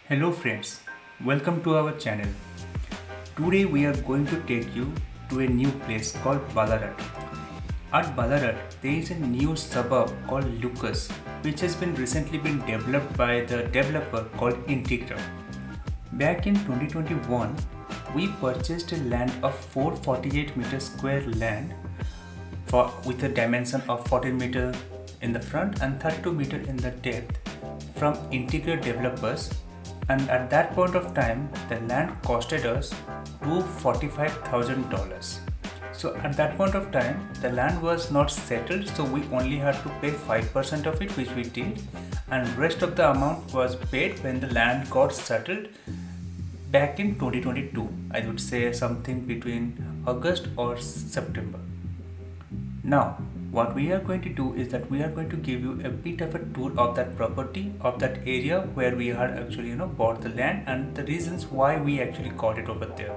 Hello friends, welcome to our channel. Today we are going to take you to a new place called Ballarat. At Ballarat, there is a new suburb called Lucas, which has been recently been developed by the developer called Integra. Back in 2021, we purchased a land of 448 meter square land with a dimension of 14 meter in the front and 32 meter in the depth from Integra developers, and at that point of time the land costed us $245,000. So at that point of time the land was not settled, so we only had to pay 5% of it, which we did, and rest of the amount was paid when the land got settled back in 2022. I would say something between August or September. Now what we are going to do is that we are going to give you a bit of a tour of that property, of that area where we had actually bought the land, and the reasons why we actually got it over there.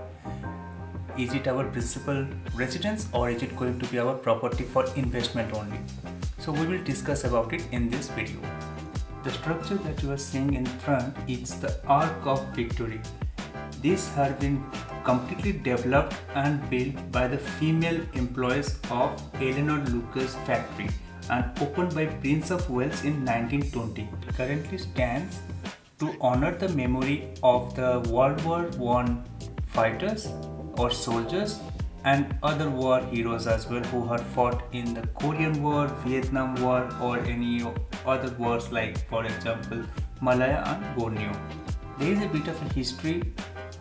Is it our principal residence or is it going to be our property for investment only? So we will discuss about it in this video. The structure that you are seeing in front is the Ark of Victory. This has been completely developed and built by the female employees of Eleanor Lucas factory and opened by Prince of Wales in 1920. It currently stands to honor the memory of the World War I fighters or soldiers and other war heroes as well who had fought in the Korean War, Vietnam War, or any other wars like, for example, Malaya and Borneo. There is a bit of a history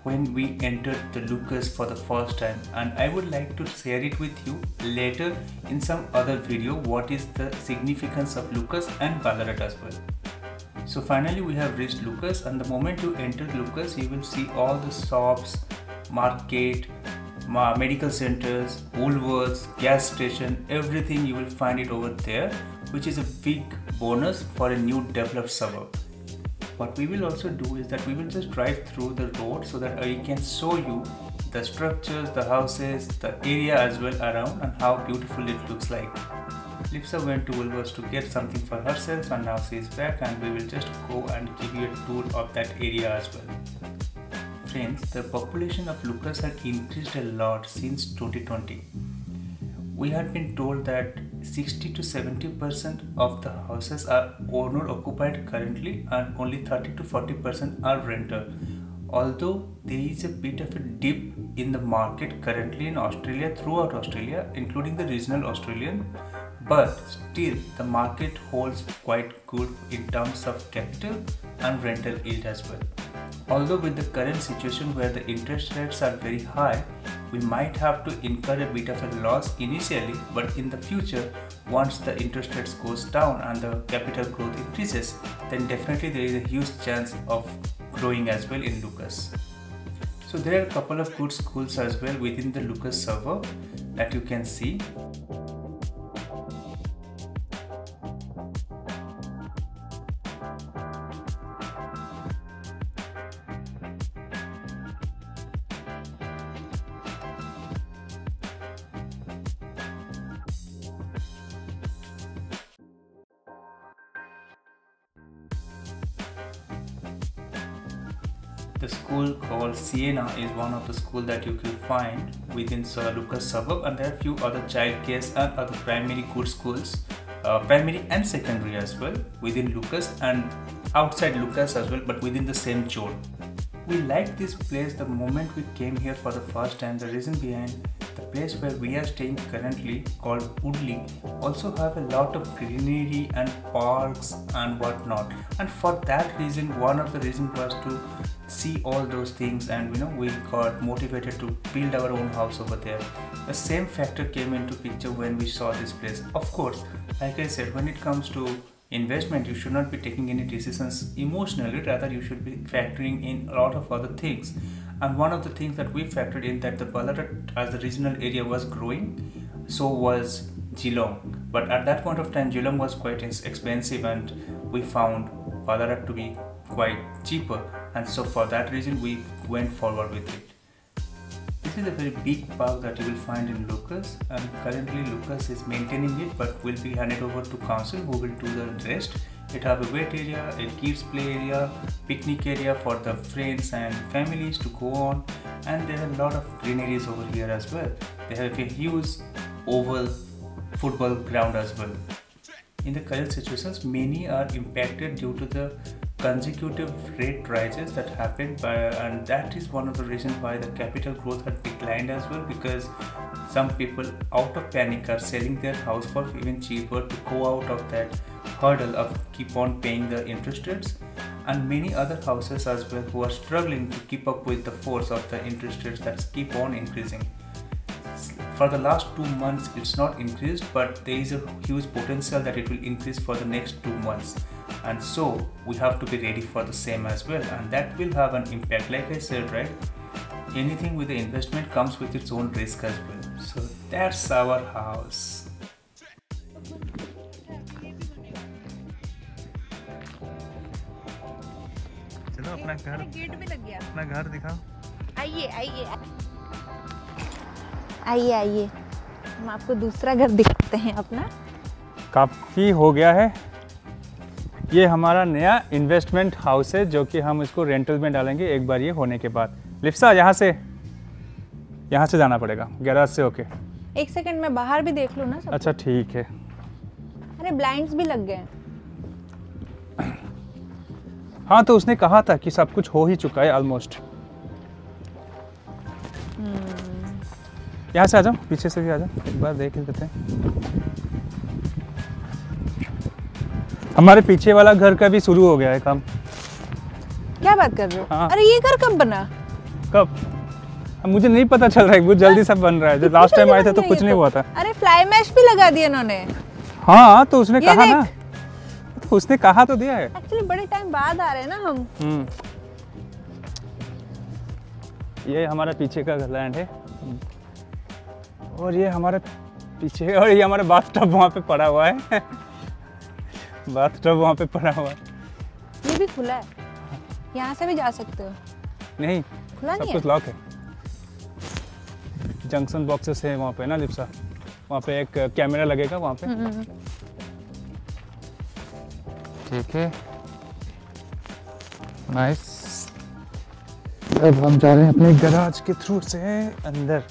when we entered the Lucas for the first time, and I would like to share it with you later in some other video what is the significance of Lucas and Ballarat as well. So finally we have reached Lucas, and the moment you enter Lucas you will see all the shops, market, medical centers, Woolworths, gas station, everything you will find it over there, which is a big bonus for a new developed suburb. What we will also do is that we will just drive through the road so that I can show you the structures, the houses, the area as well around, and how beautiful it looks like. Lipsa went to Woolworths to get something for herself, and now she is back, and we will just go and give you a tour of that area as well. Friends, the population of Lucas has increased a lot since 2020. We had been told that 60 to 70% of the houses are owner occupied currently, and only 30 to 40% are renter. Although there is a bit of a dip in the market currently in Australia, throughout Australia, including the regional Australian, but still the market holds quite good in terms of capital and rental yield as well. Although with the current situation where the interest rates are very high, we might have to incur a bit of a loss initially, but in the future, once the interest rates goes down and the capital growth increases, then definitely there is a huge chance of growing as well in Lucas. So there are a couple of good schools as well within the Lucas suburb that you can see. The school called Sienna is one of the schools that you can find within Lucas suburb, and there are a few other childcare and other primary good schools, primary and secondary as well within Lucas and outside Lucas as well, but within the same zone. We liked this place the moment we came here for the first time. The reason behind the place where we are staying currently, called Woodley, also have a lot of greenery and parks and whatnot, and for that reason, one of the reasons was to see all those things, and we got motivated to build our own house over there. The same factor came into picture when we saw this place. Of course, like I said, when it comes to investment, you should not be taking any decisions emotionally, rather you should be factoring in a lot of other things. And one of the things that we factored in, that the Ballarat as the regional area was growing, so was Geelong. But at that point of time, Geelong was quite expensive, and we found Ballarat to be quite cheaper, and so for that reason we went forward with it. This is a very big park that you will find in Lucas, and currently Lucas is maintaining it, but will be handed over to council who will do the rest It have a wet area, a kids play area, picnic area for the friends and families to go on, and there are a lot of greeneries over here as well. They have a huge oval football ground as well. In the current situations, many are impacted due to the consecutive rate rises that happened and that is one of the reasons why the capital growth had declined as well, because some people out of panic are selling their house for even cheaper to go out of that hurdle of keep on paying the interest rates, and many other houses as well who are struggling to keep up with the force of the interest rates that keep on increasing. For the last 2 months it's not increased, but there is a huge potential that it will increase for the next 2 months, and so we have to be ready for the same as well, and that will have an impact. Like I said, right, anything with the investment comes with its own risk as well. So that's our house. चलो अपना घर, gate भी लग गया। अपना घर दिखाओ। आइए आइए आइए आइए, हम आपको दूसरा घर दिखाते हैं अपना। काफ़ी हो गया है। ये हमारा नया इन्वेस्टमेंट हाउस है जो कि हम इसको रेंटल में डालेंगे एक बार ये होने के बाद। लिप्सा यहाँ से जाना पड़ेगा गैराज से होके। एक सेकंड में बाहर भी देख लूँ ना सब। अच्छा ठीक है। अरे ब्लाइंड्स भी लग गए। हाँ तो उसने कहा था कि सब कुछ हो ही चुका है ऑलमोस्ट। यहाँ से आ जाओ, पीछे से भी आ जाओ, एक बार देख लेते हैं। हमारे पीछे वाला घर का भी शुरू हो गया है काम। क्या बात कर रहे हो? हाँ। अरे ये घर कब बना? कब? मुझे नहीं पता चल रहा है, बहुत जल्दी सब बन रहा है। जब लास्ट टाइम आए थे तो कुछ नहीं हुआ था। अरे फ्लाई मैश भी लगा दिया इन्होंने। हाँ तो उसने कहा ना, तो उसने कहा तो दिया है। एक्चुअली बड़े टाइम बाद आ रहे हैं ना हम। ये हमारा पीछे का लैंड है, और ये हमारे पीछे, और ये हमारा बाथटब वहाँ पे पड़ा हुआ है। बाथटब वहाँ पे पड़ा हुआ है। ये भी खुला है, यहाँ से भी जा सकते हो। नहीं, खुला सब नहीं कुछ है? लॉक है। जंक्शन बॉक्सेस है वहाँ पे ना लिप्सा, वहाँ पे एक कैमरा लगेगा वहाँ पे। ठीक है, नाइस। अब हम जा रहे हैं अपने गैराज के थ्रू से अंदर।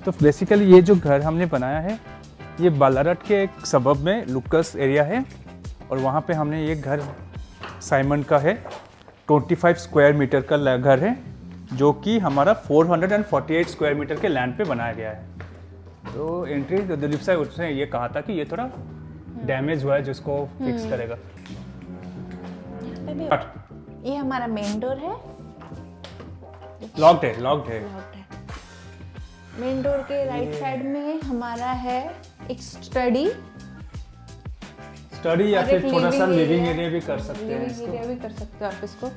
तो बेसिकली ये जो घर हमने बनाया है ये बालारट के एक सबब में लुकस एरिया है, और वहाँ पे हमने ये घर साइमन का है। 25 स्क्वायर मीटर का घर है जो कि हमारा 448 स्क्वायर मीटर के लैंड पे बनाया गया है। तो एंट्री दिलीप साहब उसने ये कहा था कि ये थोड़ा डैमेज हुआ है जिसको फिक्स करेगा। ये हमारा मेन डोर है। लॉक्ड है। मेन डोर के राइट साइड में हमारा है एक स्टडी या फिर थोड़ा सा लिविंग एरिया भी कर सकते हैं। लिविंग एरिया भी कर सकते हो आप इसको।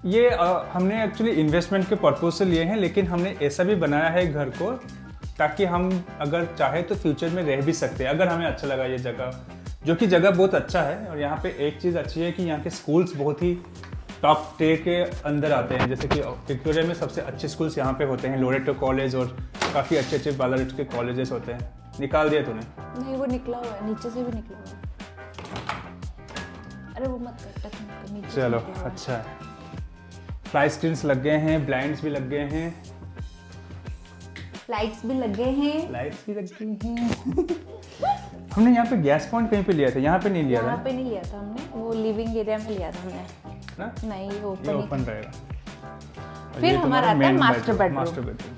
ये हमने एक्चुअली इन्वेस्टमेंट के पर्पज से लिए हैं, लेकिन हमने ऐसा भी बनाया है घर को ताकि हम अगर चाहे तो फ्यूचर में रह भी सकते हैं, अगर हमें अच्छा लगा ये जगह, जो कि जगह बहुत अच्छा है। और यहाँ पे एक चीज़ अच्छी है कि यहाँ के स्कूल्स बहुत ही टॉप टियर के अंदर आते हैं, जैसे कि विक्टोरिया में सबसे अच्छे स्कूल्स यहाँ पे होते हैं, लोरेटो कॉलेज, और काफ़ी अच्छे अच्छे बालारट के कॉलेजेस होते हैं। निकाल दिया तूने? नहीं, वो निकला हुआ है, नीचे से भी निकला हुआ है। अरे वो मत कर, टच मत कर, नीचे से चलो निकला हुआ है। अच्छा है। फ्लाई स्क्रीन्स लग गए हैं, ब्लाइंड्स भी लग गए हैं, लाइट्स भी लगे हैं। लाइट्स भी लग गई हैं। हमने यहाँ पे गैस पॉइंट कहीं पे लिया था, यहाँ पे नहीं लिया था। यहाँ पे नहीं लिया था हमने, वो लिविंग एरिया में लिया था हमने ना? नहीं, ये ये ओपन ओपन रहेगा। और फिर ये हमारा तुम्हारा आता है main master bedroom. Master bedroom.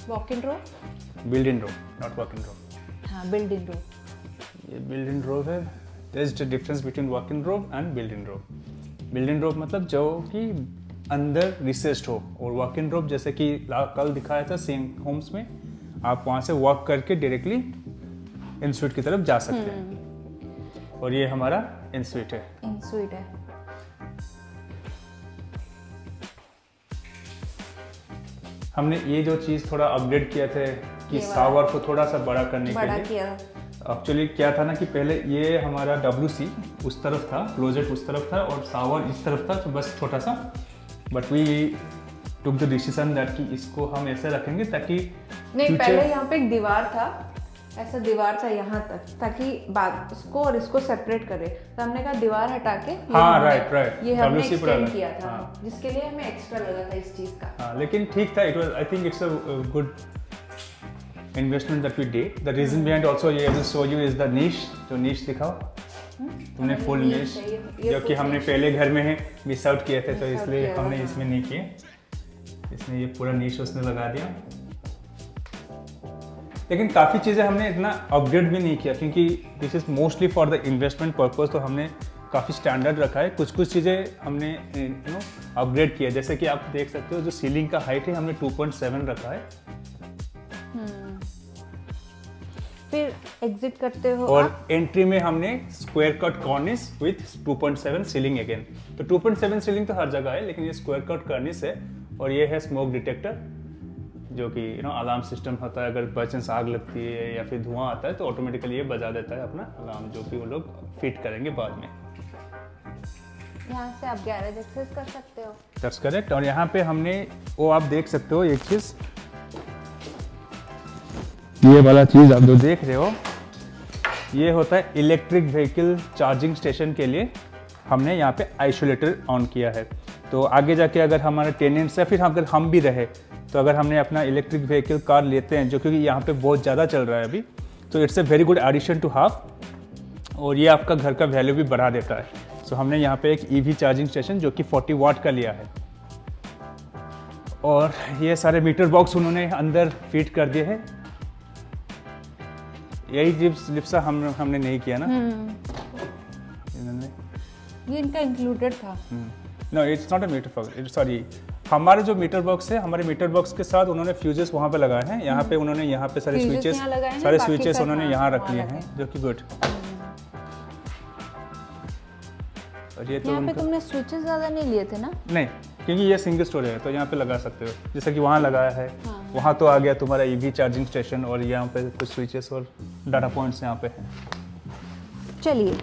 Walk in room, build in room, not walk in room. हाँ बिल्ड इन रूम। ये बिल्ड इन रूम है। There is the difference between walk in room and build in room. Build in room मतलब जो कि अंदर richest हो, और walk in room जैसे कि कल दिखाया था सेम होम्स में, आप वहाँ से वॉक करके डायरेक्टली इन स्वीट की तरफ जा सकते हैं। और ये हमारा इन स्वीट है। इन स्वीट है। हमने ये जो चीज़ थोड़ा अपडेट किया थे कि शावर को थोड़ा सा बड़ा करने के लिए किया। एक्चुअली क्या था ना कि पहले ये हमारा WC उस तरफ था, क्लोजेट उस तरफ था, और शावर इस तरफ था, तो बस छोटा सा। But we took the decision that कि इसको हम ऐसे रखेंगे ताकि नहीं, पहले यहाँ पे एक दीवार था ऐसा दीवार था यहाँ तक, ताकि बात उसको और इसको सेपरेट करे। तो हमने कहा दीवार हटा के राइट ये हमने एक्सटेंड किया था, जिसके लिए हमें एक्स्ट्रा लगा था इस चीज का। हाँ, लेकिन ठीक था। It was, I think it's a good investment that we did. The reason behind also ये will show you is the niche. जो नीश दिखाओ तुमने, फुल नीश, जो कि हमने पहले घर में मिस आउट किए थे, तो इसलिए हमने इसमें नहीं किए। इसमें ये पूरा नीश उसने लगा दिया। लेकिन काफ़ी चीज़ें हमने इतना अपग्रेड भी नहीं किया, क्योंकि this is mostly for the investment purpose. तो हमने काफ़ी स्टैंडर्ड रखा है। कुछ चीज़ें हमने अपग्रेड किया, जैसे कि आप देख सकते हो जो सीलिंग का हाइट है हमने 2.7 रखा है। फिर एग्जिट करते हो और आप? एंट्री में हमने square cut कॉर्निस with 2.7 ceiling again. तो 2.7 सीलिंग तो हर जगह है, लेकिन ये स्क्वायर कट कॉर्निस है। और ये है स्मोक डिटेक्टर, जो कि अलार्म सिस्टम होता है। अगर बाई चांस आग लगती है या फिर धुआं आता है तो ऑटोमेटिकली ये बजा देता है अपना अलार्म, जो कि वो लोग फिट करेंगे बाद में। यहाँ से आप गैरेज एक्सेस कर सकते हो। That's correct. और यहाँ पे हमने वो आप देख सकते हो एक चीज़, ये वाला चीज़ आप जो देख रहे हो, ये होता है इलेक्ट्रिक व्हीकल चार्जिंग स्टेशन के लिए हमने यहाँ पे आइसोलेटर ऑन किया है। तो आगे जाके अगर हमारा टेनेंट्स या फिर अगर हम भी रहे, तो अगर हमने अपना इलेक्ट्रिक व्हीकल कार लेते हैं, जो क्योंकि यहाँ पे बहुत ज़्यादा चल रहा है अभी, तो it's a very good addition to have. और ये आपका घर का वैल्यू भी बढ़ा देता है। सो हमने यहाँ पे एक ईवी चार्जिंग स्टेशन जो कि 40 वाट का लिया है। और ये सारे मीटर बॉक्स उन्होंने अंदर फिट कर दिए हैं। यही लिप्सा हमने नहीं किया ना। ये इनका इंक्लूडेड था। No, it's not a meter box, sorry. हमारे जो मीटर बॉक्स है, हमारे मीटर बॉक्स के साथ उन्होंने फ्यूजेस वहाँ पे लगाए हैं। यहाँ पे उन्होंने यहाँ पे सारे स्विचेस उन्होंने यहाँ रख लिए हैं, जो कि गुड। और ये तो यहाँ पे तुमने स्विचेस ज़्यादा नहीं लिए थे ना? नहीं, क्योंकि ये सिंगल स्टोरेज है, तो यहाँ पे लगा सकते हो। जैसे कि वहाँ लगाया है, वहाँ तो आ गया तुम्हारा ईवी चार्जिंग स्टेशन, और यहाँ पे कुछ स्विचेस और डाटा पॉइंट्स यहाँ पे हैं। चलिए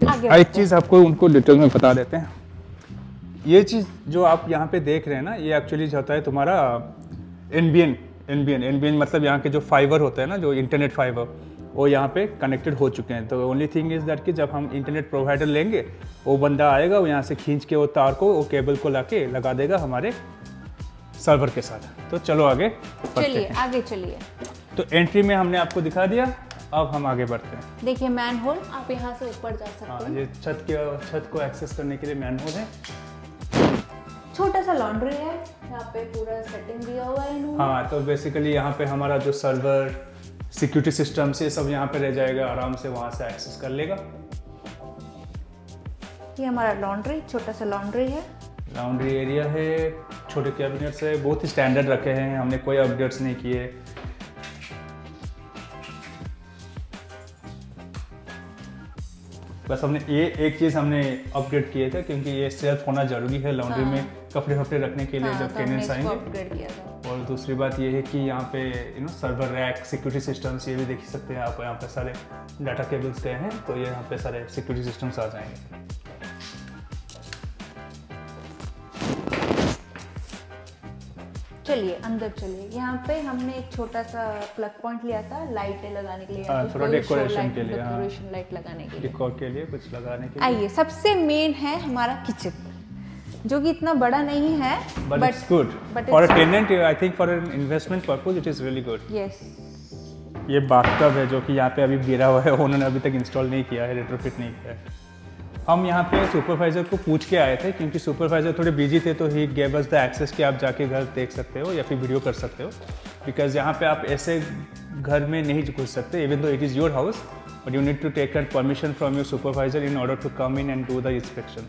आगे एक चीज़ आपको उनको डिटेल में बता देते हैं। ये चीज़ जो आप यहाँ पे देख रहे हैं ना, ये एक्चुअली जो होता है तुम्हारा एनबीएन मतलब यहाँ के जो फाइबर होता है ना, जो इंटरनेट फाइबर, वो यहाँ पे कनेक्टेड हो चुके हैं। तो ओनली थिंग इज़ दैट कि जब हम इंटरनेट प्रोवाइडर लेंगे, वो बंदा आएगा, वो यहाँ से खींच के वो तार को, वो केबल को लाके लगा देगा हमारे सर्वर के साथ। तो चलो आगे चलिए, आगे चलिए। तो एंट्री में हमने आपको दिखा दिया, अब हम आगे बढ़ते हैं। देखिए मैन होल, आप यहाँ से ऊपर जा सकते हैं। हाँ, ये छत को एक्सेस करने के लिए मैन होल है। छोटा सा लॉन्ड्री है, यहाँ पे पूरा सेटिंग दिया हुआ है इन्होंने। हाँ, तो बेसिकली यहाँ पे हमारा जो सर्वर, सिक्योरिटी सिस्टम से सब यहाँ पे रह जाएगा, आराम से वहाँ से एक्सेस कर लेगा। ये हमारा लॉन्ड्री, छोटा सा लॉन्ड्री है। लॉन्ड्री एरिया है, छोटे कैबिनेट्स है, बहुत ही स्टैंडर्ड रखे हैं, हमने कोई अपडेट्स नहीं किए। बस हमने ये एक चीज़ हमने अपग्रेड किए थे, क्योंकि ये सेल्फ होना जरूरी है लॉन्ड्री में, कपड़े वपड़े रखने के लिए जब टेनेंट्स आएंगे। और दूसरी बात ये है कि यहाँ पे सर्वर रैक, सिक्योरिटी सिस्टम्स, ये भी देख सकते हैं आप। यहाँ पे सारे डाटा केबल्स गए हैं, तो ये यहाँ पे सारे सिक्योरिटी सिस्टम्स आ जाएंगे। चलिए अंदर चलिए। यहाँ पे हमने एक छोटा सा प्लग पॉइंट लिया था लाइटें लगाने के लिए, थोड़ा डेकोरेशन के लिए, डेकोरेशन लाइट लगाने के लिए, डेकोर के लिए कुछ लगाने के लिए। आइए, सबसे मेन है हमारा किचन, जो कि इतना बड़ा नहीं है, but it's good for a tenant. I think for an investment purpose it is really good. Yes. ये बाथटब है, जो कि यहाँ पे अभी गिरा हुआ है, उन्होंने अभी तक इंस्टॉल नहीं किया है, रेट्रोफिट नहीं किया है। हम यहाँ पे सुपरवाइज़र को पूछ के आए थे, क्योंकि सुपरवाइज़र थोड़े बिजी थे, तो he gave us the access कि आप जाके घर देख सकते हो या फिर वीडियो कर सकते हो। बिकॉज यहाँ पे आप ऐसे घर में नहीं घुस सकते, even though it is your house, but you need to take permission from your supervisor in order to come in and do the inspection.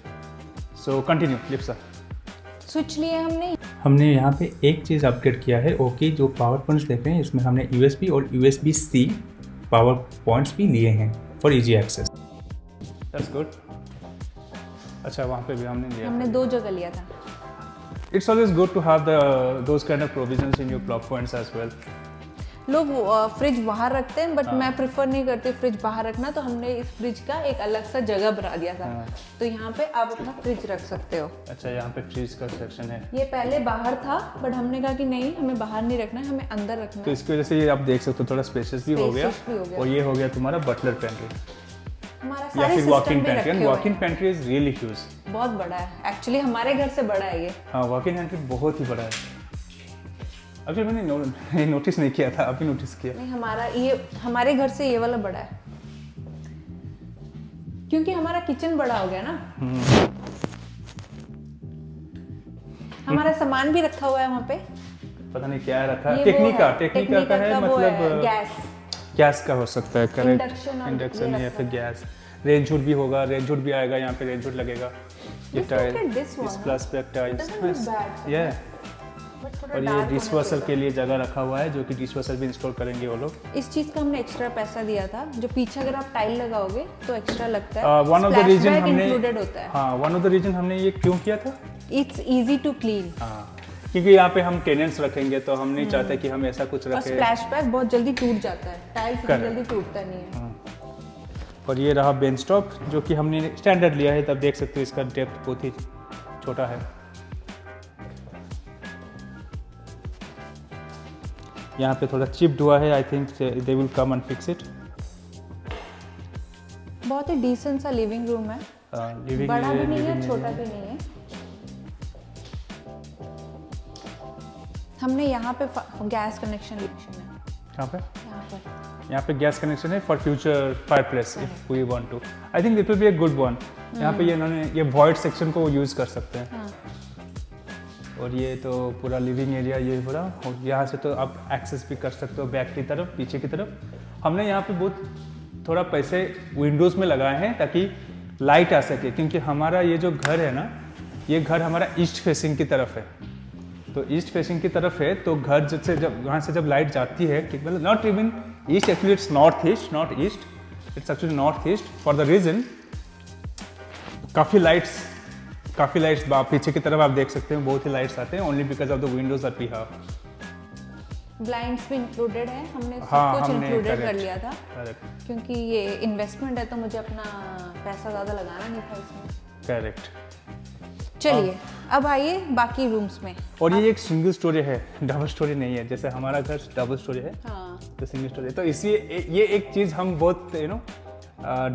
So continue Lipsa. Switch लिए हमने यहाँ पे एक चीज़ अपग्रेड किया है। ओके, जो पावर पॉइंट्स देख रहे हैं, इसमें हमने USB और USB-C पावर पॉइंट्स भी लिए हैं for easy access. That's good. अच्छा, वहाँ पे भी हमने 2 जगह लिया था। It's always good to have those kind of provisions in your plug points as well. लोग फ्रिज बाहर रखते हैं, बट मैं प्रेफर नहीं करती फ्रिज बाहर रखना, तो हमने इस फ्रिज का एक अलग सा जगह बना दिया था। तो यहाँ पे आप अपना फ्रिज रख सकते हो। अच्छा, यहाँ पे फ्रिज का सेक्शन है। ये पहले बाहर था, बट हमने कहा कि नहीं, हमें बाहर नहीं रखना है, हमें अंदर रखना है। तो इसकी वजह से ये आप देख सकते हो थोड़ा स्पेशियस भी हो गया, और ये हो गया तुम्हारा बटलर पेंट्री या फिर walk-in pantry. Walk-in pantry is really huge, बहुत बड़ा है एक्चुअली, हमारे घर से बड़ा है ये। हाँ, वॉक-इन पेंट्री बहुत ही बड़ा है। अभी मैंने नोटिस नहीं किया था, अभी नोटिस किया। नहीं, हमारे घर से ये वाला बड़ा है, क्योंकि हमारा किचन बड़ा हो गया ना। हमारा सामान भी रखा हुआ है वहाँ पे, पता नहीं क्या रखा है। टेक्निका का है, मतलब गैस का हो सकता है, करेक्ट। इंडक्शन या फिर गैस। रेंज हुड भी होगा, रेंज हुड भी आएगा, यहाँ पे रेंज हुड लगेगा। ये टाइल, इस प्लस बैक टाइल्स, ये और ये डिशवॉशर के लिए जगह रखा हुआ है, जो कि डिशवॉशर भी इंस्टॉल करेंगे वो लोग। इस चीज का हमने एक्स्ट्रा पैसा दिया था, जो पीछे अगर आप टाइल लगाओगे तो एक्स्ट्रा लगता है। वन ऑफ द रीजन हमने इंक्लूडेड होता है। हाँ, वन ऑफ द रीजन हमने ये क्यों किया था, इट्स इजी टू क्लीन। हाँ, क्योंकि यहाँ पे हम टेनेंट्स रखेंगे, तो हम नहीं चाहते कि हम ऐसा कुछ रखें। और स्प्लैश बैक बहुत जल्दी टूट जाता है, टाइल्स जल्दी टूटता नहीं है। और ये रहा बेंच टॉप, जो कि हमने स्टैंडर्ड लिया है, तब देख सकते हो इसका डेप्थ बहुत ही छोटा है। यहाँ पे थोड़ा चिप्ड हुआ है, I think they will come and fix it. बहुत ही डिसेंट सा लिविंग रूम है, बड़ा भी नहीं है, छोटा भी नहीं है। हमने यहाँ पे गैस कनेक्शन है। यहाँ पे गैस कनेक्शन है for future fireplace if we want to. I think it will be a good one. यहाँ पे इन्होंने ये वॉइड सेक्शन को यूज कर सकते हैं। और ये तो पूरा लिविंग एरिया ये पूरा, और यहाँ से तो आप एक्सेस भी कर सकते हो बैक की तरफ, पीछे की तरफ। हमने यहाँ पे बहुत थोड़ा पैसे विंडोज़ में लगाए हैं ताकि लाइट आ सके, क्योंकि हमारा ये जो घर है ना, ये घर हमारा ईस्ट फेसिंग की तरफ है। तो ईस्ट फेसिंग की तरफ है, तो घर से जब वहाँ से जब लाइट जाती है, मतलब not even east, actually it's north east, not east, it's actually north east for the reason काफ़ी लाइट्स पीछे की तरफ आप देख सकते हैं, बहुत ही लाइट्स आते हैं, only because of the windows that we have. Blinds भी इंक्लूडेड है, हमने सब कुछ इंक्लूडेड कर लिया था, क्योंकि ये इन्वेस्टमेंट है, तो मुझे अपना पैसा ज़्यादा लगाना नहीं था इसमें। करेक्ट। चलिए अब आइए बाकी रूम्स में। और ये एक सिंगल स्टोरी है, डबल स्टोरी नहीं है, जैसे हमारा घर डबल स्टोरी है। हाँ। तो सिंगल स्टोरी, तो इसलिए ये एक चीज़ हम बहुत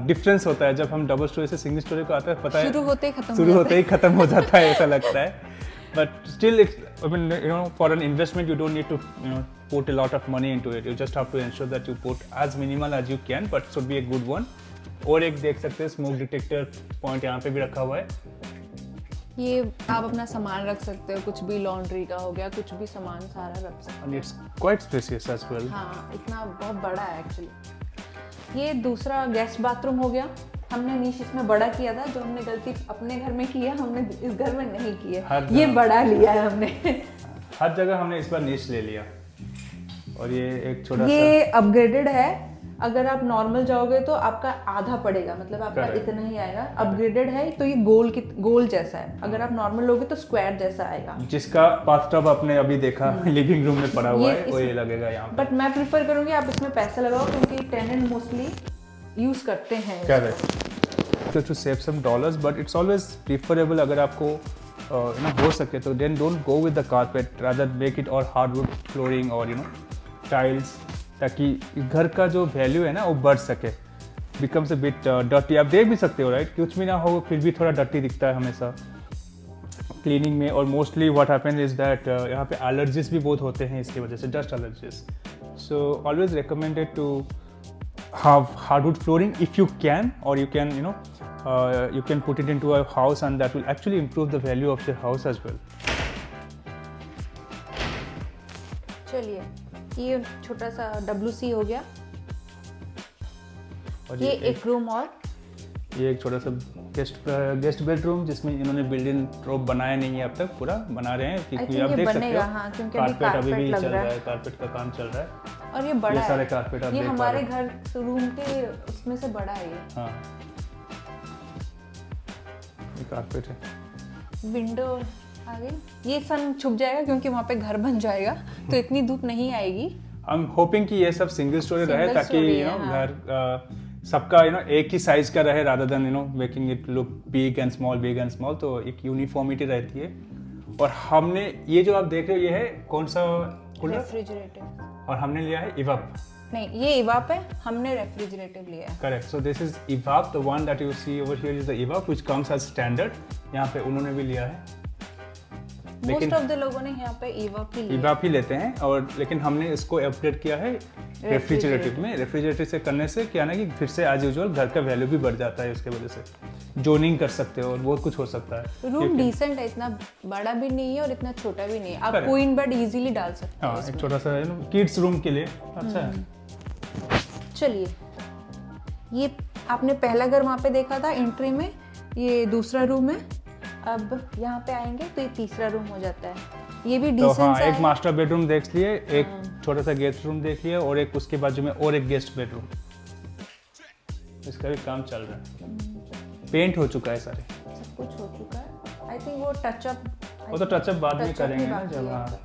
डिफरेंस होता है, जब हम डबल स्टोरी से सिंगल स्टोरी को आता है, पता है शुरू होते ही खत्म हो जाता है ऐसा लगता है। But still for an investment you don't need to put a lot of money into it. You just have to ensure that you put as minimal as you can, but should be a good one. और एक देख सकते हैं smoke detector point यहाँ पे भी रखा हुआ है। ये आप अपना सामान रख सकते हो, कुछ भी लॉन्ड्री का हो गया, कुछ भी सामान सारा रख सकते हो। And it's quite spacious as well. हाँ, इतना बहुत बड़ा है एक्चुअली। ये दूसरा गेस्ट बाथरूम हो गया। हमने नीश इसमें बड़ा किया था, जो हमने गलती अपने घर में की है, हमने इस घर में नहीं की है। ये बड़ा लिया है हमने। हर जगह हमने इस बार नीश ले लिया। और ये एक छोटा सा, ये अपग्रेडेड है। अगर आप नॉर्मल जाओगे तो आपका आधा पड़ेगा, मतलब आपका इतना ही आएगा। अपग्रेडेड है तो ये गोल जैसा है, अगर आप नॉर्मल लोगे तो स्क्वायर जैसा आएगा। जिसका बाथटब आपने अभी देखा लिविंग रूम में पड़ा हुआ है, वो ये लगेगा यहाँ पे। बट मैं प्रेफर करूंगी आप इसमें पैसा लगाओ, क्योंकि टेनेंट मोस्टली यूज करते हैं। Correct. To save some dollars, but it's always preferable, अगर आपको हो सके तो then don't go with the carpet, rather make it और हार्डवुड फ्लोरिंग और टाइल्स, ताकि घर का जो वैल्यू है ना वो बढ़ सके। बिकम्स अ बिट डर्टी, आप देख भी सकते हो राइट, कुछ भी ना हो फिर भी थोड़ा डर्टी दिखता है हमेशा क्लीनिंग में। और mostly what happens is that यहाँ पे एलर्जीज भी बहुत होते हैं इसकी वजह से, dust allergies. So always recommended to have hardwood flooring if you can, or you can you can put it into a house, and that will actually improve the value of the house as well. चलिए, ये छोटा सा WC हो गया। और ये एक room, और ये एक छोटा सा गेस्ट बेडरूम, जिसमें इन्होंने बिल्ड इन रोब बनाया नहीं है अब तक, पूरा बना रहे हैं, क्योंकि आप देख सकते हो। हाँ, क्योंकि कारपेट अभी भी चल रहा है, कारपेट का काम चल रहा है। और ये बड़ा सारे कारपेट आप ये हमारे घर रूम के उसमें से बड़ा है ये। हाँ, ये कारपेट है। विंडो आ गई, ये सन छुप जाएगा क्योंकि वहाँ पे घर बन जाएगा, तो इतनी धूप नहीं आएगी। I'm hoping कि ये सब सिंगल स्टोरी रहे ताकि घर सबका एक ही साइज का रहे rather than making it look big and small, तो एक यूनिफॉर्मिटी रहती है। और हमने ये जो आप देख रहे हो ये है कौन सा कूलर? रेफ्रिजरेटिव। और हमने लिया है इवाप। नहीं, ये इवाप है, हमने रेफ्रिजरेटिव लिया है। Correct. So this is evap, the one that you see over here is the evap which comes as standard. यहाँ पे उन्होंने भी लिया है, मोस्ट ऑफ द लोगों ने यहाँ पे इवाप ही लेते हैं। और लेकिन हमने इसको अपग्रेड किया है रेफ्रिजरेटिव में। रेफ्रिजरेटिव से करने से क्या ना कि फिर से एज यूजुअल घर का वैल्यू भी बढ़ जाता है, उसके वजह से जोनिंग कर सकते हो और बहुत कुछ हो सकता है। रूम डिसेंट है, इतना बड़ा भी नहीं है और इतना छोटा भी नहीं है, आप क्वीन बेड इजीली डाल सकते हो। एक छोटा सा किड्स रूम के लिए अच्छा है। चलिए, ये आपने पहला घर वहाँ पे देखा था एंट्री में, ये दूसरा रूम है। अब यहाँ पे आएंगे तो ये तीसरा रूम हो जाता है। ये भी डिसेंट सा है। एक मास्टर बेडरूम देख लिए, एक छोटा सा गेस्ट रूम देख लिया और एक उसके बाजू में और एक गेस्ट बेडरूम। इसका भी काम चल रहा है, पेंट हो चुका है, सारे सब कुछ हो चुका है। आई थिंक वो टचअप बाद में करेंगे ना जब।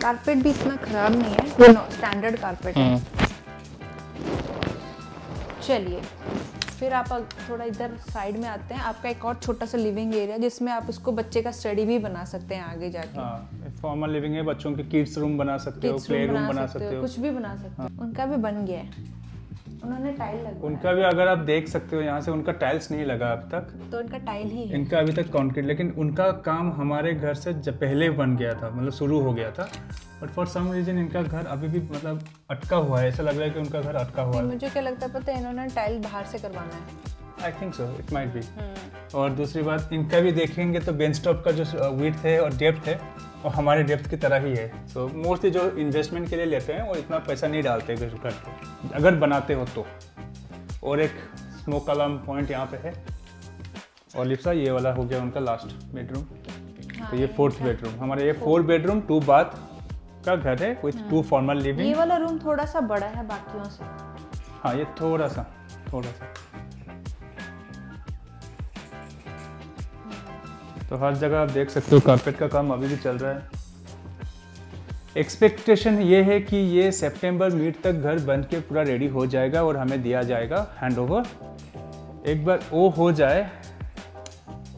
कारपेट भी इतना खराब नहीं है, स्टैंडर्ड कारपेट है। चलिए, फिर आप थोड़ा इधर साइड में आते हैं। आपका एक और छोटा सा लिविंग एरिया जिसमें आप इसको बच्चे का स्टडी भी बना सकते हैं आगे जाके। फॉर्मल लिविंग है, बच्चों के किड्स रूम बना सकते हो, प्ले रूम बना सकते हो, कुछ भी बना सकते हो। उनका भी बन गया है, उन्होंने टाइल लगाया। उनका भी अगर आप देख सकते हो यहाँ से, उनका टाइल्स नहीं लगा अब तक, तो उनका टाइल ही है। इनका अभी तक कंक्रीट, लेकिन उनका काम हमारे घर से जब पहले बन गया था, मतलब शुरू हो गया था। बट फॉर सम रीजन इनका घर अभी भी मतलब अटका हुआ है, ऐसा लग रहा है कि उनका घर अटका हुआ है। मुझे क्या लगता है पता है, इन्होंने टाइल बाहर से करवाना है। I think so, it might be. और दूसरी बात, इनका भी देखेंगे तो बेंच टॉप का जो विड्थ है और डेप्थ है वो हमारे डेप्थ की तरह ही है। सो मोस्टली जो इन्वेस्टमेंट के लिए लेते हैं वो इतना पैसा नहीं डालते घर पे, अगर बनाते हो तो। और एक स्मोक अलार्म पॉइंट यहाँ पे है। और लिप्सा, ये वाला हो गया उनका लास्ट बेडरूम। तो ये फोर्थ बेडरूम हमारे, ये 4 बेडरूम 2 बाथ का घर है विथ 2 फॉर्मल लिविंग। ये वाला रूम थोड़ा सा बड़ा है बाकियों से। हाँ, ये थोड़ा सा। तो हर जगह आप देख सकते हो कारपेट का काम अभी भी चल रहा है। एक्सपेक्टेशन ये है कि ये सितंबर मिड तक घर बन के पूरा रेडी हो जाएगा और हमें दिया जाएगा हैंडओवर। एक बार वो हो जाए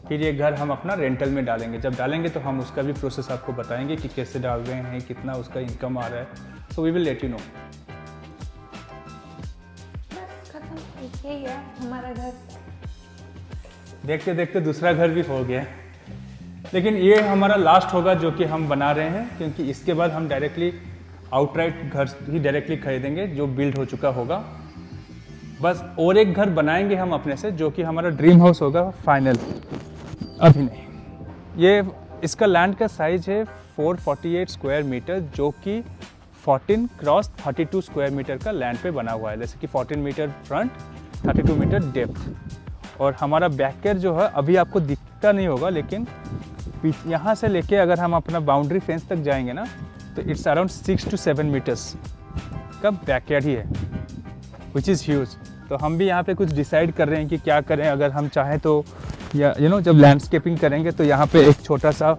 फिर ये घर हम अपना रेंटल में डालेंगे। जब डालेंगे तो हम उसका भी प्रोसेस आपको बताएंगे कि कैसे डाल रहे हैं, कितना उसका इनकम आ रहा है। So we will let you know. यही है हमारा घर। देखते देखते दूसरा घर भी हो गया, लेकिन ये हमारा लास्ट होगा जो कि हम बना रहे हैं, क्योंकि इसके बाद हम डायरेक्टली आउटराइट घर ही डायरेक्टली खरीदेंगे जो बिल्ड हो चुका होगा। बस और एक घर बनाएंगे हम अपने से, जो कि हमारा ड्रीम हाउस होगा फाइनल। अभी नहीं। ये इसका लैंड का साइज है 448 स्क्वायर मीटर, जो कि 14 क्रॉस 32 स्क्वायर मीटर का लैंड पे बना हुआ है। जैसे कि 14 मीटर फ्रंट, 32 मीटर डेप्थ। और हमारा बैकयार्ड जो है अभी आपको दिखता नहीं होगा, लेकिन यहाँ से लेके अगर हम अपना बाउंड्री फेंस तक जाएंगे ना, तो इट्स अराउंड 6 to 7 मीटर्स का बैकयार्ड ही है, विच इज़ ह्यूज। तो हम भी यहाँ पे कुछ डिसाइड कर रहे हैं कि क्या करें। अगर हम चाहें तो या जब लैंडस्केपिंग करेंगे तो यहाँ पे एक छोटा सा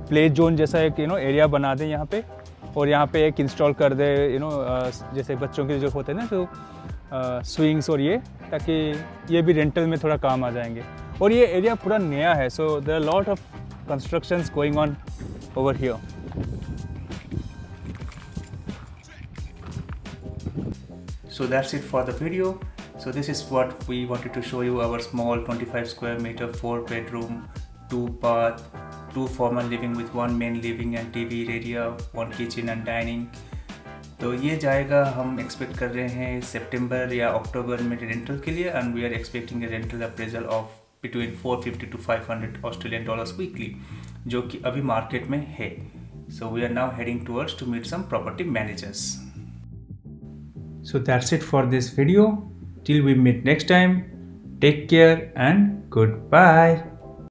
प्ले जोन जैसा एक एरिया बना दें यहाँ पे, और यहाँ पे एक इंस्टॉल कर दे जैसे बच्चों के जो होते हैं ना जो स्विंग्स और ये, ताकि ये भी रेंटल में थोड़ा काम आ जाएंगे। और ये एरिया पूरा नया है, so there are lot of constructions going on over here. So that's it for the video. So this is what we wanted to show you, our small 25 square meter 4 bedroom 2 bath 2 formal living with 1 main living and TV area, 1 kitchen and dining. तो ये जाएगा, हम expect कर रहे हैं सितंबर या अक्टूबर में rental के लिए, and we are expecting a rental appraisal of between 450 to 500 Australian dollars weekly, जो कि अभी मार्केट में है. So we are now heading towards to meet some property managers. So that's it for this video. Till we meet next time, take care and goodbye.